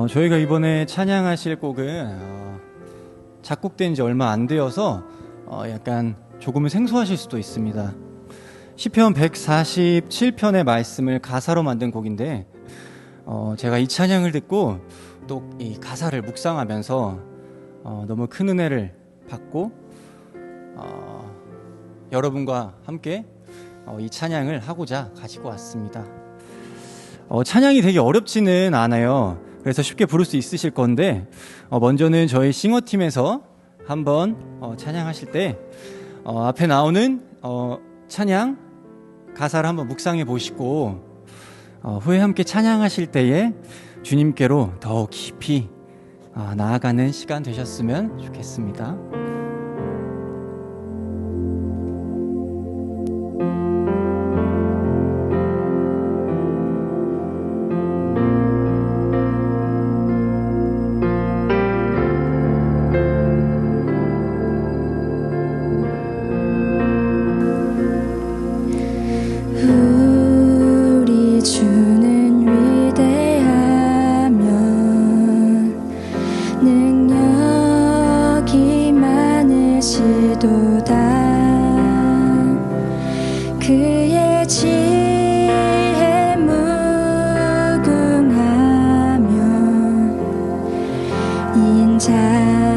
저희가 이번에 찬양하실 곡은 작곡된 지 얼마 안 되어서 약간 조금은 생소하실 수도 있습니다. 시편 147편의 말씀을 가사로 만든 곡인데 제가 이 찬양을 듣고 또 이 가사를 묵상하면서 너무 큰 은혜를 받고 여러분과 함께 이 찬양을 하고자 가지고 왔습니다. 찬양이 되게 어렵지는 않아요. 그래서 쉽게 부를 수 있으실 건데 먼저는 저희 싱어팀에서 한번 찬양하실 때 앞에 나오는 찬양 가사를 한번 묵상해 보시고 후에 함께 찬양하실 때에 주님께로 더 깊이 나아가는 시간 되셨으면 좋겠습니다. 그의 지혜 무궁하며 인자는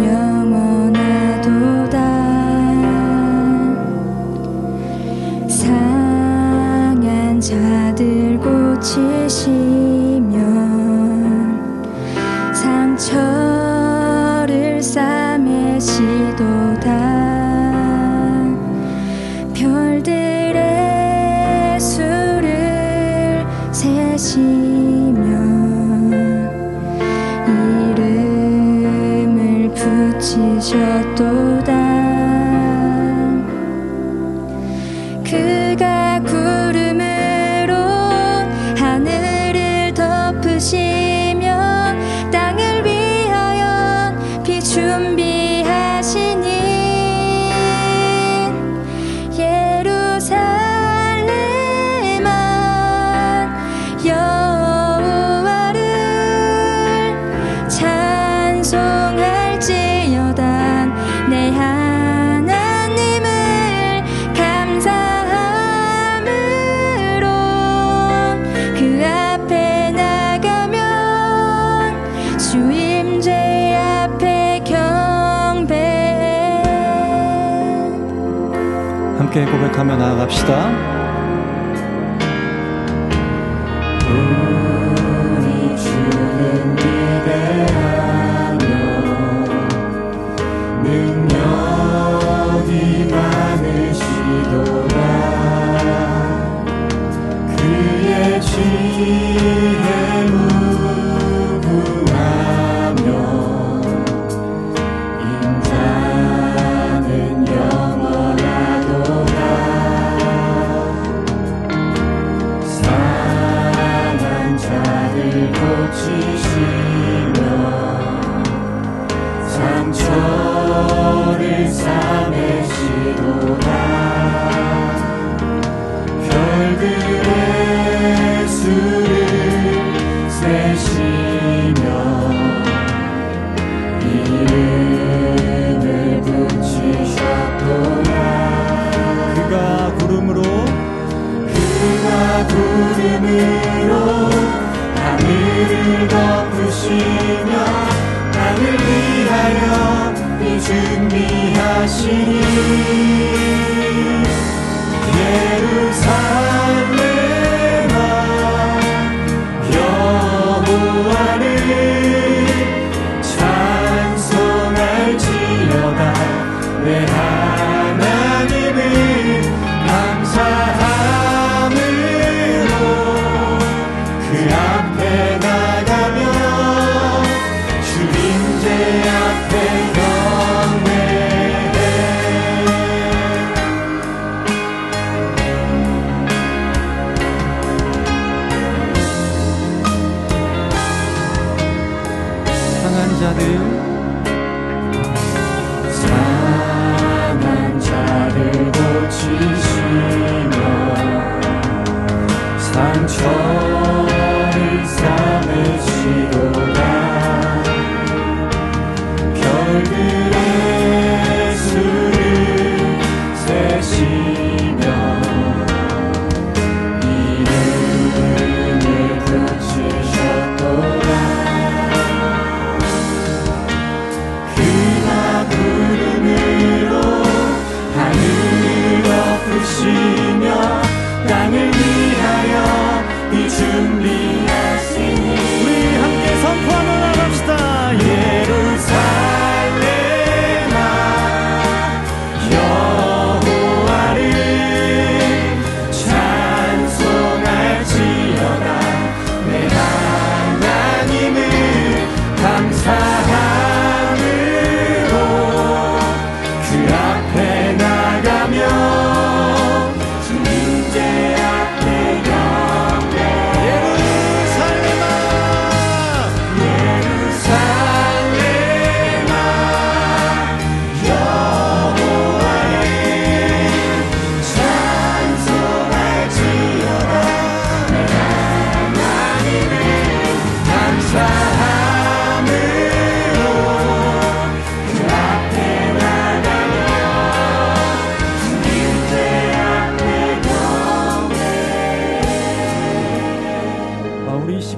영원하도다. 상한 자들 고치시며 상처를 싸매시도다. 별들의 수를 세시며 이름을 붙이셨도다. 그가 구름으로 하늘을 덮으시며 땅을 위하여 비 준비하시니 함께 고백하며 나아갑시다. 우리 주는 위대하며 능력이 많으시도다. 그의 지혜 무궁하며 인자는 영원하도다. 상한 자를 고치시며 상처를 싸매시도다. 별들의 수를 세시며 이름을 붙이셨도다. 그가 구름으로 하늘을 덮으시며 땅을 위하여 비 준비하시니 예루살렘아 여호와를 찬송할지어다. 내 하나님을 감사함으로 그 앞에 나가며 주님제 앞에 경배해. 상한 자들 상한 자를 고치시며 상처를 싸매시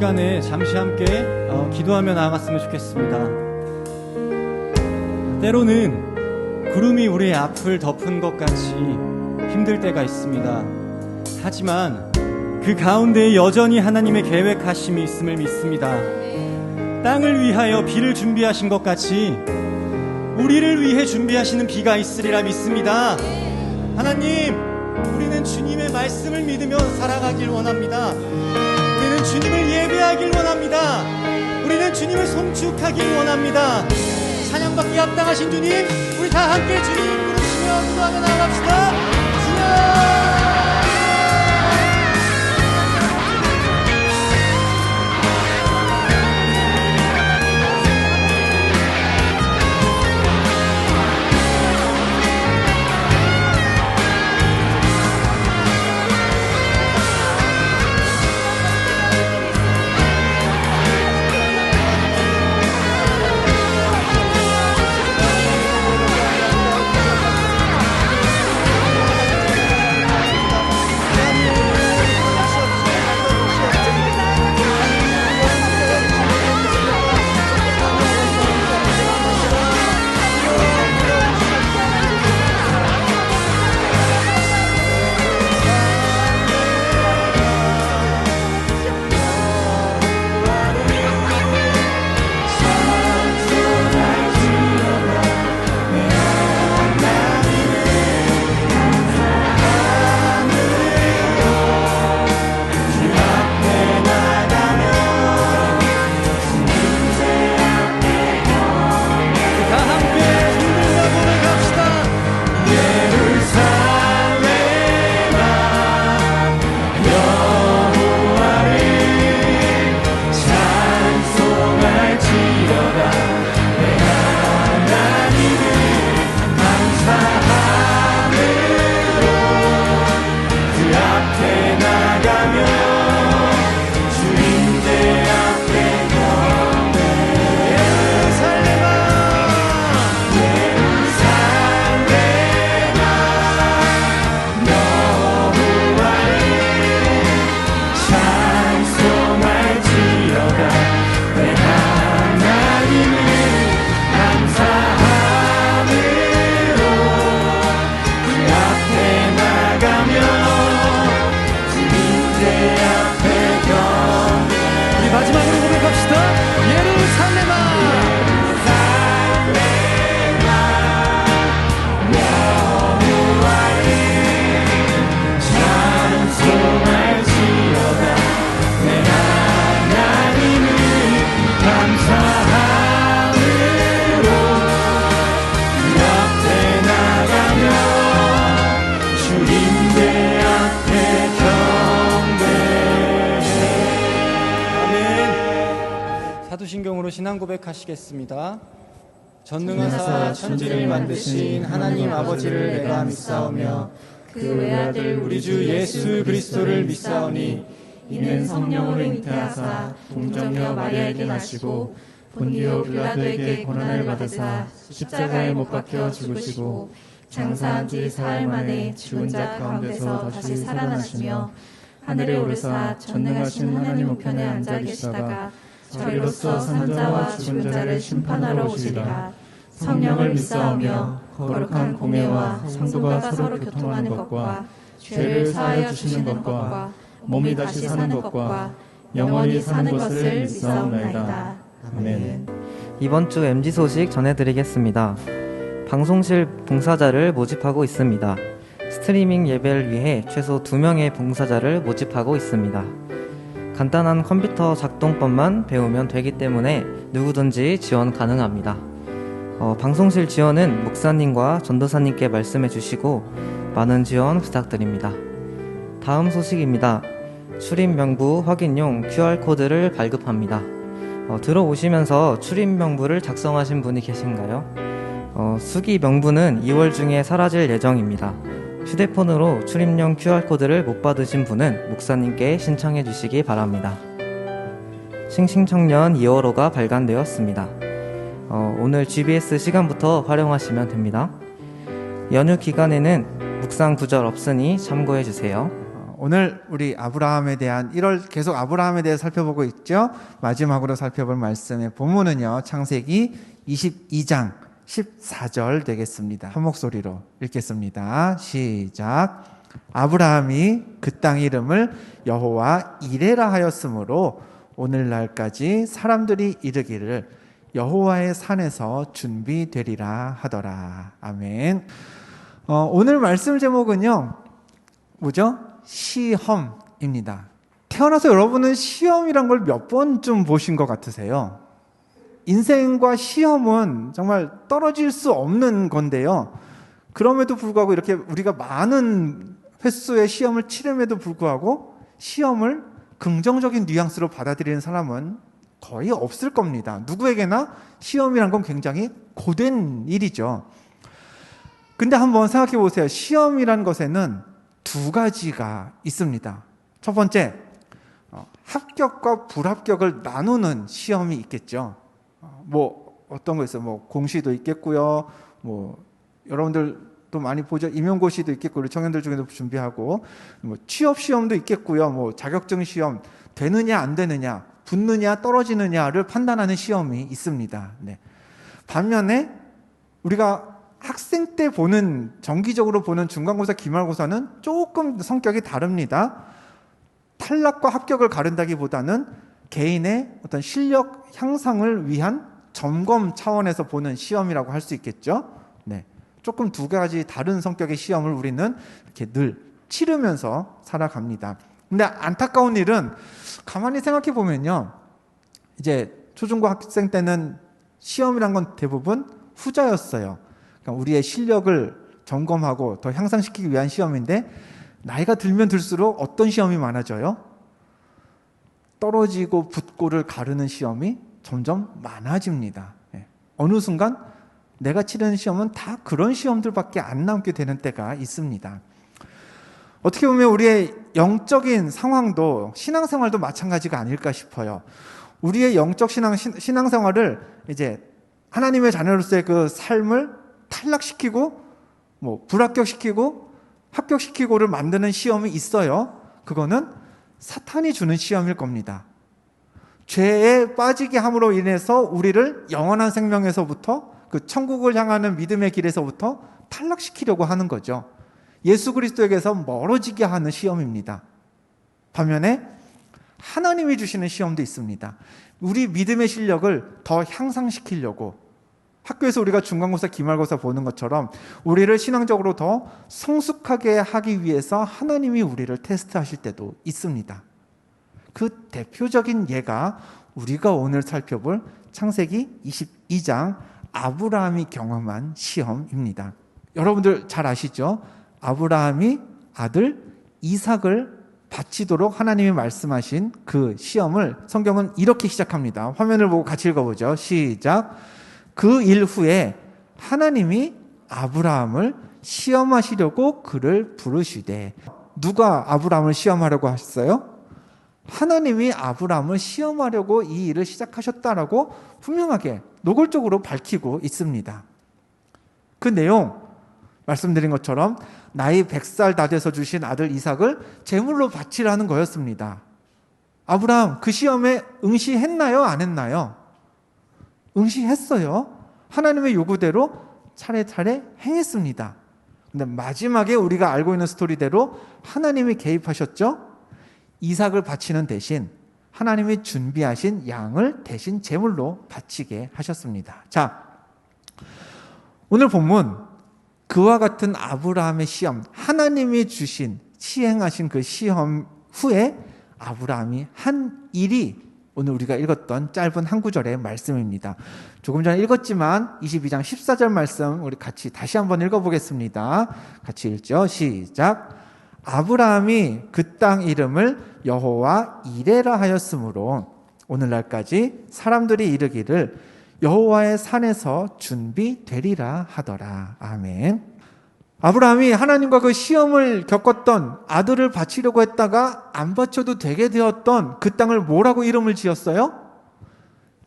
시간에 잠시 함께 기도하며 나아갔으면 좋겠습니다. 때로는 구름이 우리의 앞을 덮은 것 같이 힘들 때가 있습니다. 하지만 그 가운데에 여전히 하나님의 계획하심이 있음을 믿습니다. 땅을 위하여 비를 준비하신 것 같이 우리를 위해 준비하시는 비가 있으리라 믿습니다. 하나님, 우리는 주님의 말씀을 믿으며 살아가길 원합니다. 우리는 주님을 예배하길 원합니다. 우리는 주님을 송축하길 원합니다. 찬양받기 합당하신 주님, 우리 다 함께 주님 부르시며 기도하며 나아갑시다. 주여! 사도신경으로 신앙 고백하시겠습니다. 전능하사 천지를 만드신 하나님 아버지를 내가 믿사오며 그 외아들 우리 주 예수 그리스도를 믿사오니 이는 성령으로 잉태하사 동정녀 마리아에게 나시고 본디오 빌라도에게 고난을 받으사 십자가에 못 박혀 죽으시고 장사한 지 사흘 만에 죽은 자 가운데서 다시 살아나시며 하늘에 오르사 전능하신 하나님 우편에 앉아 계시다가 저리로서 산자와 죽은 자를 심판하러 오시리라. 성령을 믿사오며 거룩한 공회와 성도가 서로 교통하는 것과 죄를 사하여 주시는 것과 몸이 다시 사는 것과 영원히 사는 것을 믿사옵나이다. 아멘. 이번 주 MG 소식 전해드리겠습니다. 방송실 봉사자를 모집하고 있습니다. 스트리밍 예배를 위해 최소 2명의 봉사자를 모집하고 있습니다. 간단한 컴퓨터 작동법만 배우면 되기 때문에 누구든지 지원 가능합니다. 방송실 지원은 목사님과 전도사님께 말씀해 주시고 많은 지원 부탁드립니다. 다음 소식입니다. 출입 명부 확인용 QR코드를 발급합니다. 들어오시면서 출입 명부를 작성하신 분이 계신가요? 수기 명부는 2월 중에 사라질 예정입니다. 휴대폰으로 출입용 QR코드를 못 받으신 분은 목사님께 신청해 주시기 바랍니다. 싱싱청년 2월호가 발간되었습니다. 오늘 GBS 시간부터 활용하시면 됩니다. 연휴 기간에는 묵상 구절 없으니 참고해 주세요. 오늘 우리 아브라함에 대한 1월 계속 아브라함에 대해 살펴보고 있죠. 마지막으로 살펴볼 말씀의 본문은요, 창세기 22장 14절 되겠습니다. 한 목소리로 읽겠습니다. 시작. 아브라함이 그 땅 이름을 여호와 이레라 하였으므로 오늘날까지 사람들이 이르기를 여호와의 산에서 준비되리라 하더라. 아멘. 오늘 말씀 제목은요, 뭐죠? 시험입니다. 태어나서 여러분은 시험이란 걸 몇 번쯤 보신 것 같으세요? 인생과 시험은 정말 떨어질 수 없는 건데요. 그럼에도 불구하고 이렇게 우리가 많은 횟수의 시험을 치름에도 불구하고 시험을 긍정적인 뉘앙스로 받아들이는 사람은 거의 없을 겁니다. 누구에게나 시험이란 건 굉장히 고된 일이죠. 근데 한번 생각해 보세요. 시험이란 것에는 두 가지가 있습니다. 첫 번째, 합격과 불합격을 나누는 시험이 있겠죠. 뭐 어떤 거 있어요? 뭐 공시도 있겠고요. 뭐 여러분들도 많이 보죠. 임용고시도 있겠고, 우리 청년들 중에도 준비하고, 뭐 취업 시험도 있겠고요. 뭐 자격증 시험, 되느냐 안 되느냐, 붙느냐 떨어지느냐를 판단하는 시험이 있습니다. 네. 반면에 우리가 학생 때 보는, 정기적으로 보는 중간고사, 기말고사는 조금 성격이 다릅니다. 탈락과 합격을 가른다기보다는 개인의 어떤 실력 향상을 위한 점검 차원에서 보는 시험이라고 할 수 있겠죠. 네. 조금 두 가지 다른 성격의 시험을 우리는 이렇게 늘 치르면서 살아갑니다. 근데 안타까운 일은 가만히 생각해 보면요, 이제 초중고 학생 때는 시험이란 건 대부분 후자였어요. 그러니까 우리의 실력을 점검하고 더 향상시키기 위한 시험인데, 나이가 들면 들수록 어떤 시험이 많아져요? 떨어지고 붙고를 가르는 시험이 점점 많아집니다. 어느 순간 내가 치르는 시험은 다 그런 시험들밖에 안 남게 되는 때가 있습니다. 어떻게 보면 우리의 영적인 상황도, 신앙생활도 마찬가지가 아닐까 싶어요. 우리의 영적 신앙생활을 이제 하나님의 자녀로서의 그 삶을 탈락시키고, 뭐 불합격시키고 합격시키고를 만드는 시험이 있어요. 그거는 사탄이 주는 시험일 겁니다. 죄에 빠지게 함으로 인해서 우리를 영원한 생명에서부터, 그 천국을 향하는 믿음의 길에서부터 탈락시키려고 하는 거죠. 예수 그리스도에게서 멀어지게 하는 시험입니다. 반면에 하나님이 주시는 시험도 있습니다. 우리 믿음의 실력을 더 향상시키려고, 학교에서 우리가 중간고사, 기말고사 보는 것처럼 우리를 신앙적으로 더 성숙하게 하기 위해서 하나님이 우리를 테스트하실 때도 있습니다. 그 대표적인 예가 우리가 오늘 살펴볼 창세기 22장 아브라함이 경험한 시험입니다. 여러분들 잘 아시죠? 아브라함이 아들 이삭을 바치도록 하나님이 말씀하신 그 시험을 성경은 이렇게 시작합니다. 화면을 보고 같이 읽어보죠. 시작. 그 일 후에 하나님이 아브라함을 시험하시려고 그를 부르시되. 누가 아브라함을 시험하려고 하셨어요? 하나님이 아브라함을 시험하려고 이 일을 시작하셨다라고 분명하게 노골적으로 밝히고 있습니다. 그 내용, 말씀드린 것처럼 나이 100살 다 돼서 주신 아들 이삭을 제물로 바치라는 거였습니다. 아브라함 그 시험에 응시했나요? 안 했나요? 응시했어요. 하나님의 요구대로 차례차례 행했습니다. 근데 마지막에 우리가 알고 있는 스토리대로 하나님이 개입하셨죠. 이삭을 바치는 대신 하나님이 준비하신 양을 대신 제물로 바치게 하셨습니다. 자, 오늘 본문, 그와 같은 아브라함의 시험, 하나님이 주신, 시행하신 그 시험 후에 아브라함이 한 일이 오늘 우리가 읽었던 짧은 한 구절의 말씀입니다. 조금 전에 읽었지만 22장 14절 말씀 우리 같이 다시 한번 읽어보겠습니다. 같이 읽죠. 시작. 아브라함이 그 땅 이름을 여호와 이레라 하였으므로 오늘날까지 사람들이 이르기를 여호와의 산에서 준비되리라 하더라. 아멘. 아브라함이 하나님과 그 시험을 겪었던, 아들을 바치려고 했다가 안 바쳐도 되게 되었던 그 땅을 뭐라고 이름을 지었어요?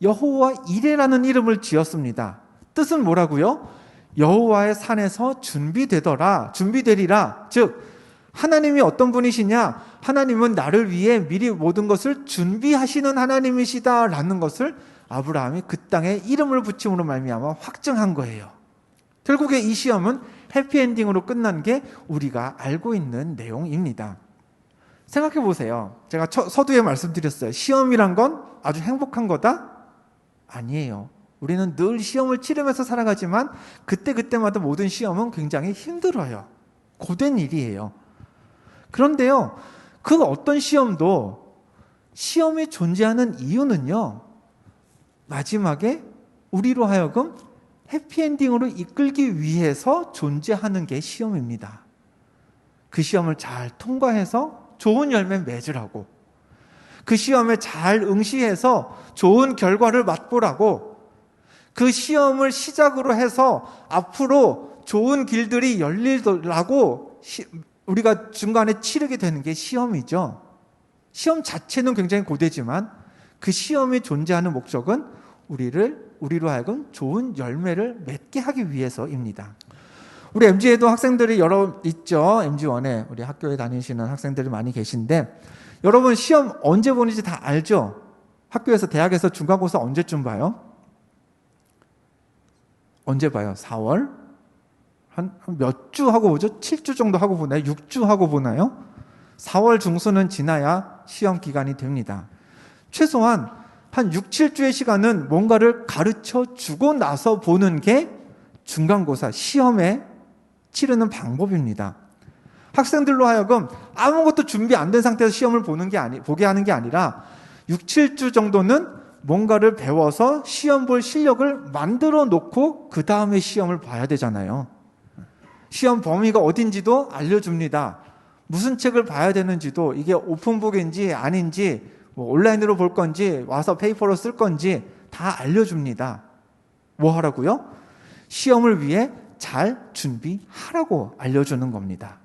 여호와 이레라는 이름을 지었습니다. 뜻은 뭐라고요? 여호와의 산에서 준비되리라. 즉 하나님이 어떤 분이시냐? 하나님은 나를 위해 미리 모든 것을 준비하시는 하나님이시다라는 것을 아브라함이 그 땅에 이름을 붙임으로 말미암아 확증한 거예요. 결국에 이 시험은 해피엔딩으로 끝난 게 우리가 알고 있는 내용입니다. 생각해 보세요. 제가 서두에 말씀드렸어요. 시험이란 건 아주 행복한 거다? 아니에요. 우리는 늘 시험을 치르면서 살아가지만 그때그때마다 모든 시험은 굉장히 힘들어요. 고된 일이에요. 그런데요, 그 어떤 시험도 시험이 존재하는 이유는요, 마지막에 우리로 하여금 해피엔딩으로 이끌기 위해서 존재하는 게 시험입니다. 그 시험을 잘 통과해서 좋은 열매 맺으라고, 그 시험에 잘 응시해서 좋은 결과를 맛보라고, 그 시험을 시작으로 해서 앞으로 좋은 길들이 열리라고 우리가 중간에 치르게 되는 게 시험이죠. 시험 자체는 굉장히 고되지만 그 시험이 존재하는 목적은 우리로 하여금 좋은 열매를 맺게 하기 위해서입니다. 우리 MG에도 학생들이 여러 있죠. MG1에 우리 학교에 다니시는 학생들이 많이 계신데, 여러분 시험 언제 보는지 다 알죠? 학교에서, 대학에서 중간고사 언제쯤 봐요? 언제 봐요? 4월? 한 몇 주 하고 보죠? 7주 정도 하고 보나요? 6주 하고 보나요? 4월 중순은 지나야 시험 기간이 됩니다. 최소한 한 6, 7주의 시간은 뭔가를 가르쳐 주고 나서 보는 게 중간고사, 시험에 치르는 방법입니다. 학생들로 하여금 아무것도 준비 안 된 상태에서 시험을 보게 하는 게 아니라 6, 7주 정도는 뭔가를 배워서 시험 볼 실력을 만들어 놓고 그 다음에 시험을 봐야 되잖아요. 시험 범위가 어딘지도 알려줍니다. 무슨 책을 봐야 되는지도, 이게 오픈북인지 아닌지, 뭐 온라인으로 볼 건지 와서 페이퍼로 쓸 건지 다 알려줍니다. 뭐 하라고요? 시험을 위해 잘 준비하라고 알려주는 겁니다.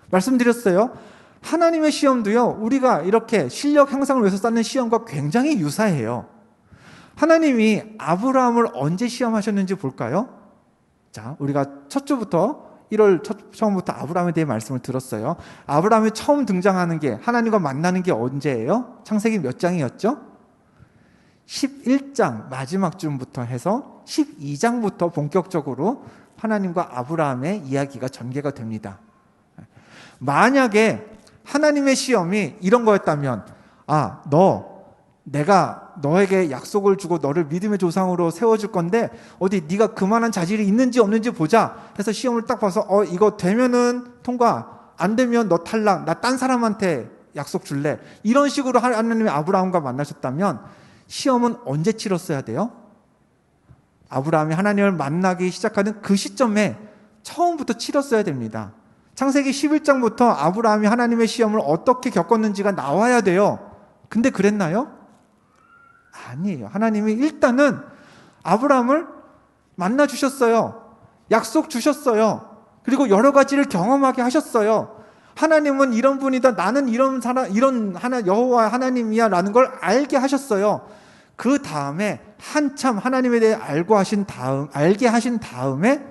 말씀드렸어요. 하나님의 시험도요, 우리가 이렇게 실력 향상을 위해서 쌓는 시험과 굉장히 유사해요. 하나님이 아브라함을 언제 시험하셨는지 볼까요? 자, 우리가 첫 주부터 1월 처음부터 아브라함에 대해 말씀을 들었어요. 아브라함이 처음 등장하는 게, 하나님과 만나는 게 언제예요? 창세기 몇 장이었죠? 11장 마지막 쯤부터 해서 12장부터 본격적으로 하나님과 아브라함의 이야기가 전개가 됩니다. 만약에 하나님의 시험이 이런 거였다면, 내가 너에게 약속을 주고 너를 믿음의 조상으로 세워줄 건데 어디 네가 그만한 자질이 있는지 없는지 보자 해서 시험을 딱 봐서 이거 되면은 통과, 안 되면 너 탈락, 나 딴 사람한테 약속 줄래, 이런 식으로 하나님이 아브라함과 만나셨다면 시험은 언제 치렀어야 돼요? 아브라함이 하나님을 만나기 시작하는 그 시점에 처음부터 치렀어야 됩니다. 창세기 11장부터 아브라함이 하나님의 시험을 어떻게 겪었는지가 나와야 돼요. 근데 그랬나요? 아니에요. 하나님이 일단은 아브라함을 만나 주셨어요. 약속 주셨어요. 그리고 여러 가지를 경험하게 하셨어요. 하나님은 이런 분이다, 나는 이런 여호와 하나님이야 라는 걸 알게 하셨어요. 그 다음에 한참 하나님에 대해 알게 하신 다음에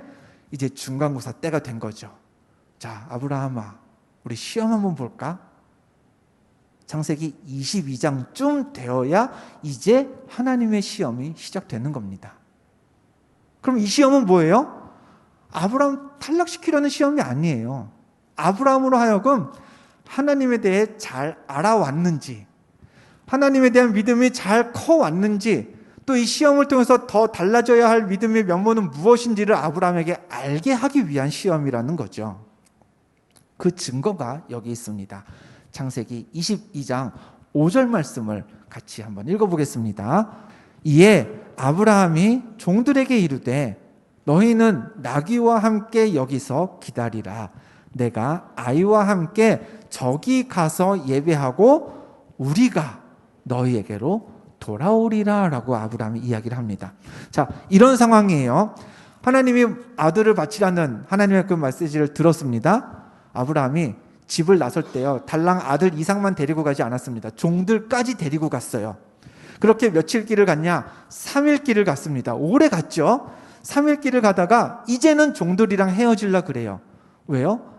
이제 중간고사 때가 된 거죠. 자, 아브라함아, 우리 시험 한번 볼까? 창세기 22장쯤 되어야 이제 하나님의 시험이 시작되는 겁니다. 그럼 이 시험은 뭐예요? 아브라함 탈락시키려는 시험이 아니에요. 아브라함으로 하여금 하나님에 대해 잘 알아왔는지, 하나님에 대한 믿음이 잘 커왔는지, 또 이 시험을 통해서 더 달라져야 할 믿음의 면모는 무엇인지를 아브라함에게 알게 하기 위한 시험이라는 거죠. 그 증거가 여기 있습니다. 창세기 22장 5절 말씀을 같이 한번 읽어보겠습니다. 이에 아브라함이 종들에게 이르되 너희는 나귀와 함께 여기서 기다리라. 내가 아이와 함께 저기 가서 예배하고 우리가 너희에게로 돌아오리라 라고 아브라함이 이야기를 합니다. 자, 이런 상황이에요. 하나님이 아들을 바치라는 하나님의 그 메시지를 들었습니다. 아브라함이 집을 나설 때요, 달랑 아들 이상만 데리고 가지 않았습니다. 종들까지 데리고 갔어요. 그렇게 며칠 길을 갔냐? 3일 길을 갔습니다. 오래 갔죠. 3일 길을 가다가 이제는 종들이랑 헤어지려 그래요. 왜요?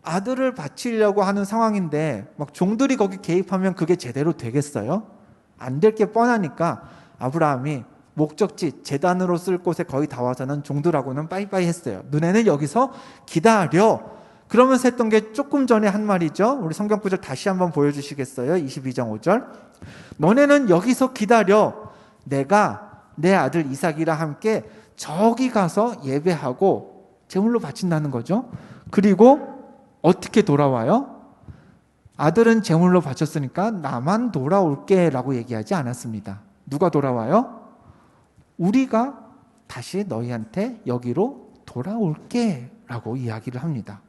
아들을 바치려고 하는 상황인데 막 종들이 거기 개입하면 그게 제대로 되겠어요? 안 될 게 뻔하니까 아브라함이 목적지 제단으로 쓸 곳에 거의 다 와서는 종들하고는 빠이빠이 했어요. 너네는 여기서 기다려. 그러면서 했던 게 조금 전에 한 말이죠. 우리 성경 구절 다시 한번 보여주시겠어요? 22장 5절. 너네는 여기서 기다려. 내가 내 아들 이삭이랑 함께 저기 가서 예배하고 제물로 바친다는 거죠. 그리고 어떻게 돌아와요? 아들은 제물로 바쳤으니까 나만 돌아올게 라고 얘기하지 않았습니다. 누가 돌아와요? 우리가 다시 너희한테 여기로 돌아올게 라고 이야기를 합니다.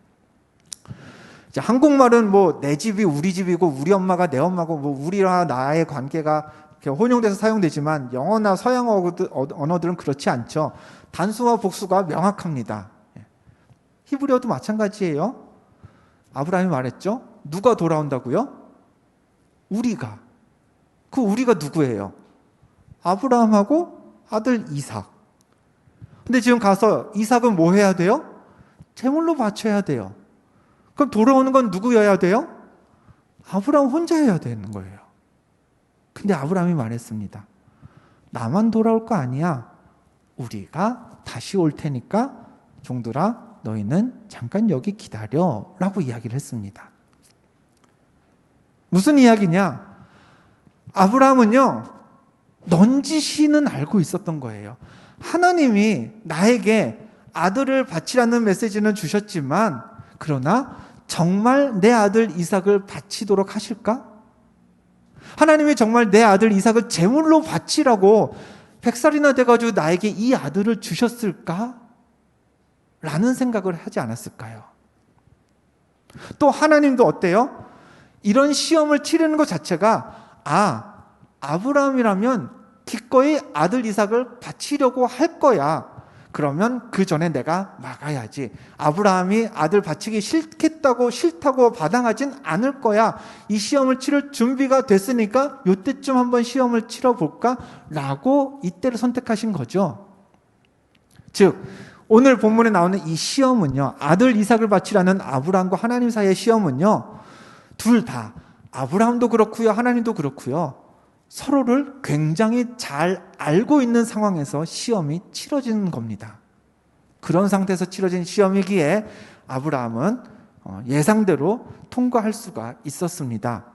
자, 한국말은 뭐 내 집이 우리 집이고 우리 엄마가 내 엄마고 뭐 우리와 나의 관계가 이렇게 혼용돼서 사용되지만 영어나 서양 언어들은 그렇지 않죠. 단수와 복수가 명확합니다. 히브리어도 마찬가지예요. 아브라함이 말했죠. 누가 돌아온다고요? 우리가. 그 우리가 누구예요? 아브라함하고 아들 이삭. 근데 지금 가서 이삭은 뭐 해야 돼요? 제물로 바쳐야 돼요. 그럼 돌아오는 건 누구여야 돼요? 아브라함 혼자 해야 되는 거예요. 근데 아브라함이 말했습니다. 나만 돌아올 거 아니야. 우리가 다시 올 테니까 종들아 너희는 잠깐 여기 기다려 라고 이야기를 했습니다. 무슨 이야기냐? 아브라함은요 넌지시는 알고 있었던 거예요. 하나님이 나에게 아들을 바치라는 메시지는 주셨지만 그러나 정말 내 아들 이삭을 바치도록 하실까? 하나님이 정말 내 아들 이삭을 제물로 바치라고 100살이나 돼가지고 나에게 이 아들을 주셨을까? 라는 생각을 하지 않았을까요? 또 하나님도 어때요? 이런 시험을 치르는 것 자체가 아브라함이라면 기꺼이 아들 이삭을 바치려고 할 거야. 그러면 그 전에 내가 막아야지. 아브라함이 아들 바치기 싫다고 바당하진 않을 거야. 이 시험을 치를 준비가 됐으니까 이때쯤 한번 시험을 치러볼까? 라고 이때를 선택하신 거죠. 즉 오늘 본문에 나오는 이 시험은요, 아들 이삭을 바치라는 아브라함과 하나님 사이의 시험은요, 둘 다 아브라함도 그렇고요, 하나님도 그렇고요, 서로를 굉장히 잘 알고 있는 상황에서 시험이 치러지는 겁니다. 그런 상태에서 치러진 시험이기에 아브라함은 예상대로 통과할 수가 있었습니다.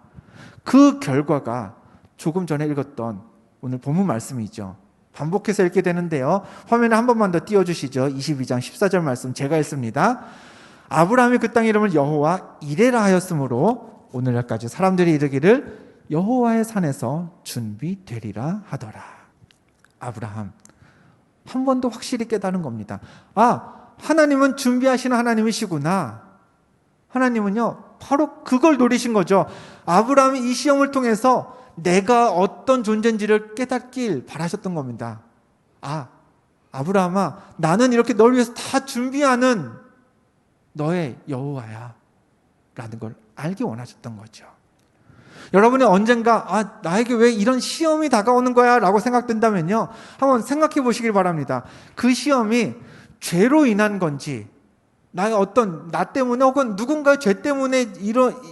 그 결과가 조금 전에 읽었던 오늘 본문 말씀이죠. 반복해서 읽게 되는데요. 화면에 한 번만 더 띄워주시죠. 22장 14절 말씀 제가 읽습니다. 아브라함이 그 땅 이름을 여호와 이레라 하였으므로 오늘날까지 사람들이 이르기를 여호와의 산에서 준비되리라 하더라. 아브라함 한 번 더 확실히 깨달은 겁니다. 하나님은 준비하시는 하나님이시구나. 하나님은요 바로 그걸 노리신 거죠. 아브라함이 이 시험을 통해서 내가 어떤 존재인지를 깨닫길 바라셨던 겁니다. 아브라함아, 나는 이렇게 널 위해서 다 준비하는 너의 여호와야 라는 걸 알기 원하셨던 거죠. 여러분이 언젠가 나에게 왜 이런 시험이 다가오는 거야 라고 생각된다면요, 한번 생각해 보시길 바랍니다. 그 시험이 죄로 인한 건지, 나 때문에 혹은 누군가의 죄 때문에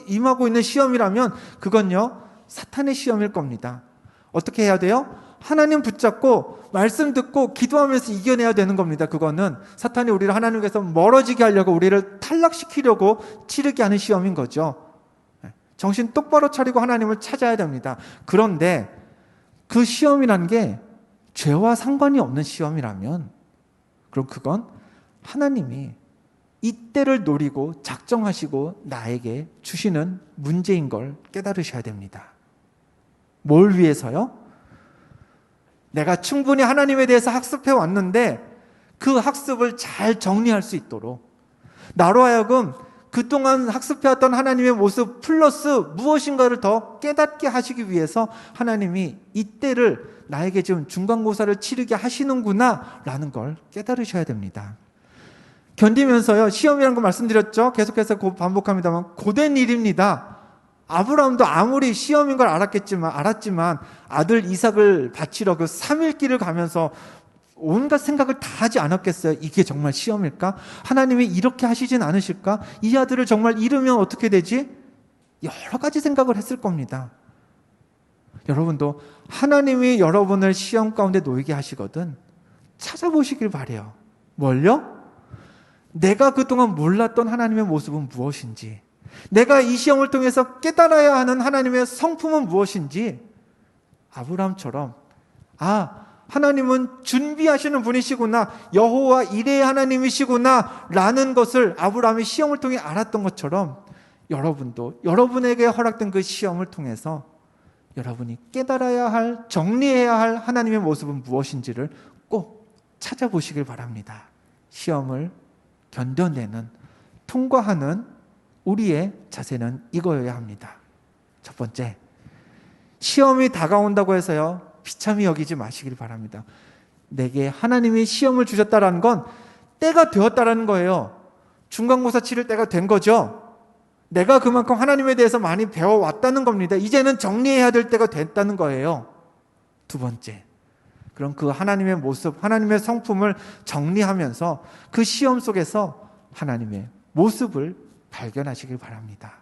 임하고 있는 시험이라면 그건요 사탄의 시험일 겁니다. 어떻게 해야 돼요? 하나님 붙잡고 말씀 듣고 기도하면서 이겨내야 되는 겁니다. 그거는 사탄이 우리를 하나님께서 멀어지게 하려고, 우리를 탈락시키려고 치르게 하는 시험인 거죠. 정신 똑바로 차리고 하나님을 찾아야 됩니다. 그런데 그 시험이란 게 죄와 상관이 없는 시험이라면 그럼 그건 하나님이 이때를 노리고 작정하시고 나에게 주시는 문제인 걸 깨달으셔야 됩니다. 뭘 위해서요? 내가 충분히 하나님에 대해서 학습해 왔는데 그 학습을 잘 정리할 수 있도록, 나로 하여금 그동안 학습해왔던 하나님의 모습 플러스 무엇인가를 더 깨닫게 하시기 위해서 하나님이 이때를 나에게 지금 중간고사를 치르게 하시는구나 라는 걸 깨달으셔야 됩니다. 견디면서요, 시험이라는 거 말씀드렸죠. 계속해서 반복합니다만 고된 일입니다. 아브라함도 아무리 시험인 걸 알았지만 아들 이삭을 바치러 그 3일 길을 가면서 온갖 생각을 다 하지 않았겠어요? 이게 정말 시험일까? 하나님이 이렇게 하시진 않으실까? 이 아들을 정말 잃으면 어떻게 되지? 여러 가지 생각을 했을 겁니다. 여러분도 하나님이 여러분을 시험 가운데 놓이게 하시거든 찾아보시길 바래요. 뭘요? 내가 그동안 몰랐던 하나님의 모습은 무엇인지, 내가 이 시험을 통해서 깨달아야 하는 하나님의 성품은 무엇인지, 아브라함처럼 하나님은 준비하시는 분이시구나, 여호와 이레의 하나님이시구나 라는 것을 아브라함이 시험을 통해 알았던 것처럼 여러분도 여러분에게 허락된 그 시험을 통해서 여러분이 깨달아야 할, 정리해야 할 하나님의 모습은 무엇인지를 꼭 찾아보시길 바랍니다. 시험을 견뎌내는, 통과하는 우리의 자세는 이거여야 합니다. 첫 번째, 시험이 다가온다고 해서요 비참히 여기지 마시길 바랍니다. 내게 하나님이 시험을 주셨다라는 건 때가 되었다라는 거예요. 중간고사 치를 때가 된 거죠. 내가 그만큼 하나님에 대해서 많이 배워왔다는 겁니다. 이제는 정리해야 될 때가 됐다는 거예요. 두 번째, 그럼 그 하나님의 모습, 하나님의 성품을 정리하면서 그 시험 속에서 하나님의 모습을 발견하시길 바랍니다.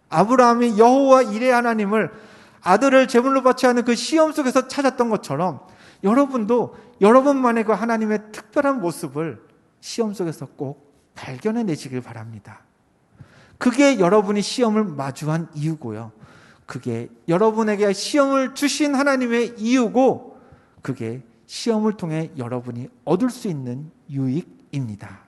아브라함이 여호와 이레 하나님을 아들을 제물로 바쳐야 하는 그 시험 속에서 찾았던 것처럼 여러분도 여러분만의 그 하나님의 특별한 모습을 시험 속에서 꼭 발견해내시길 바랍니다. 그게 여러분이 시험을 마주한 이유고요. 그게 여러분에게 시험을 주신 하나님의 이유고, 그게 시험을 통해 여러분이 얻을 수 있는 유익입니다.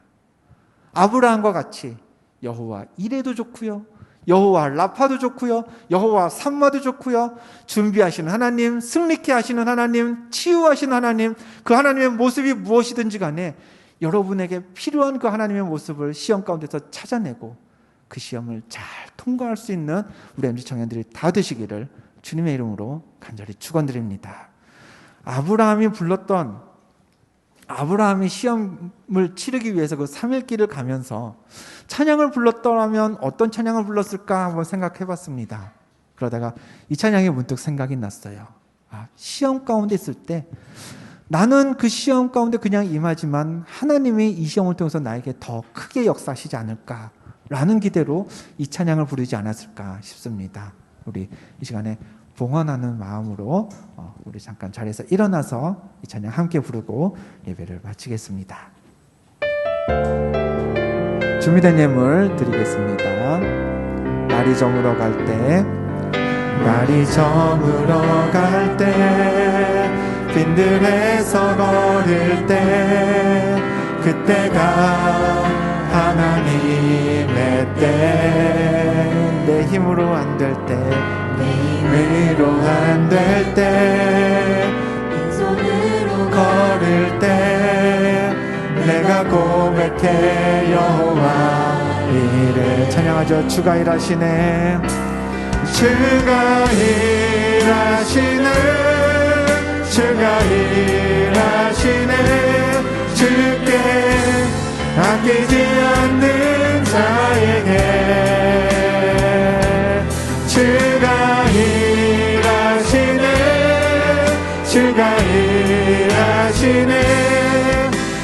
아브라함과 같이 여호와 이레도 좋고요, 여호와 라파도 좋고요, 여호와 삼마도 좋고요, 준비하시는 하나님, 승리케 하시는 하나님, 치유하시는 하나님, 그 하나님의 모습이 무엇이든지 간에 여러분에게 필요한 그 하나님의 모습을 시험 가운데서 찾아내고 그 시험을 잘 통과할 수 있는 우리 MZ 청년들이 다 되시기를 주님의 이름으로 간절히 축원드립니다. 아브라함이 시험을 치르기 위해서 그 3일 길을 가면서 찬양을 불렀더라면 어떤 찬양을 불렀을까 한번 생각해 봤습니다. 그러다가 이 찬양이 문득 생각이 났어요. 시험 가운데 있을 때 나는 그 시험 가운데 그냥 임하지만 하나님이 이 시험을 통해서 나에게 더 크게 역사하시지 않을까라는 기대로 이 찬양을 부르지 않았을까 싶습니다. 우리 이 시간에 봉헌하는 마음으로 우리 잠깐 자리에서 일어나서 이 찬양 함께 부르고 예배를 마치겠습니다. 준비된 예물 드리겠습니다. 날이 저물어 갈 때, 날이 저물어 갈 때, 빈들에서 걸을 때, 그때가 하나님의 때, 내 힘으로 안 될 때, 힘으로 안 될 때, 빈손으로 걸을 때, 내가 고백해 여호와 이레. 찬양하죠. 주가 일하시네, 주가 일하시네, 주가 일하시네, 주께 아끼지 않는 자에게 주가 일하시네, 주가 일하시네,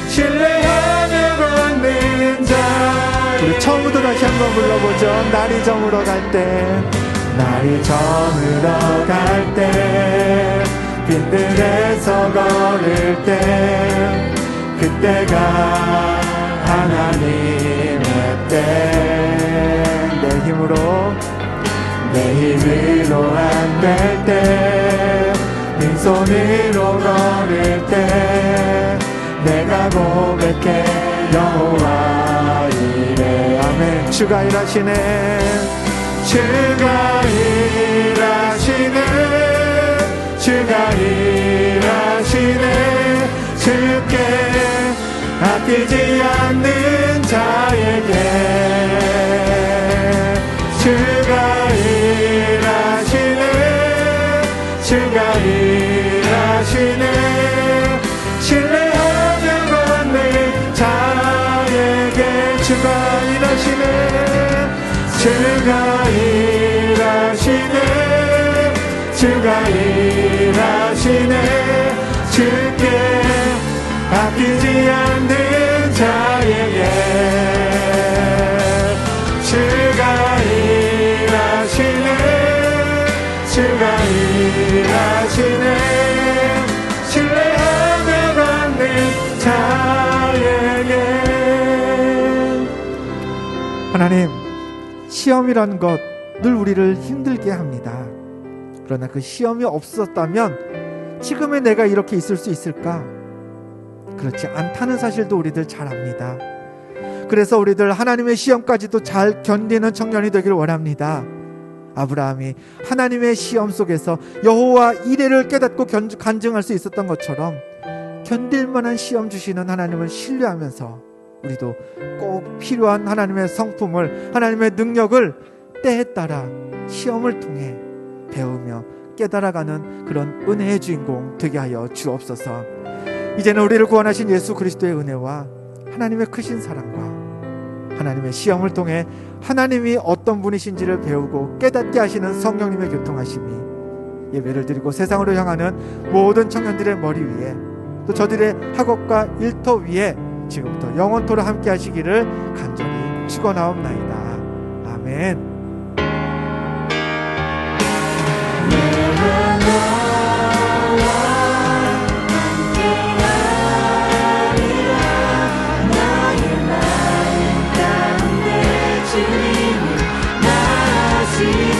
신뢰하며 걷는 자. 우리 처음부터 다시 한번 불러보죠. 날이 저물어 갈 때, 날이 저물어 갈 때, 빈들에서 걸을 때, 그때가 하나님의 때, 내 힘으로 안 될 때, 빈손으로 걸을 때, 내가 고백해 여호와 이레. 아멘. 주가 일하시네, 주가 일하시네, 주가 일하시네, 주께 아끼지 않는 자에게 주가 일하시네, 주가 일하시네, 신뢰하며 걷는 자에게 주가 일하시네, 주가 일하시네, 주가 일하시네, 주께 뛰지 않는 자에게 주가 일하시네 주가 일하시네 신뢰하며 걷는 자에게 하나님 시험이란 것 늘 우리를 힘들게 합니다. 그러나 그 시험이 없었다면 지금의 내가 이렇게 있을 수 있을까? 그렇지 않다는 사실도 우리들 잘 압니다. 그래서 우리들 하나님의 시험까지도 잘 견디는 청년이 되길 원합니다. 아브라함이 하나님의 시험 속에서 여호와 이레를 깨닫고 간증할 수 있었던 것처럼 견딜 만한 시험 주시는 하나님을 신뢰하면서 우리도 꼭 필요한 하나님의 성품을, 하나님의 능력을 때에 따라 시험을 통해 배우며 깨달아가는 그런 은혜의 주인공 되게 하여 주옵소서. 이제는 우리를 구원하신 예수 그리스도의 은혜와 하나님의 크신 사랑과 하나님의 시험을 통해 하나님이 어떤 분이신지를 배우고 깨닫게 하시는 성령님의 교통하심이 예배를 드리고 세상으로 향하는 모든 청년들의 머리 위에 또 저들의 학업과 일터 위에 지금부터 영원토록 함께 하시기를 간절히 축원하옵나이다. 아멘. 나의 마음 가운데 주님을 나시네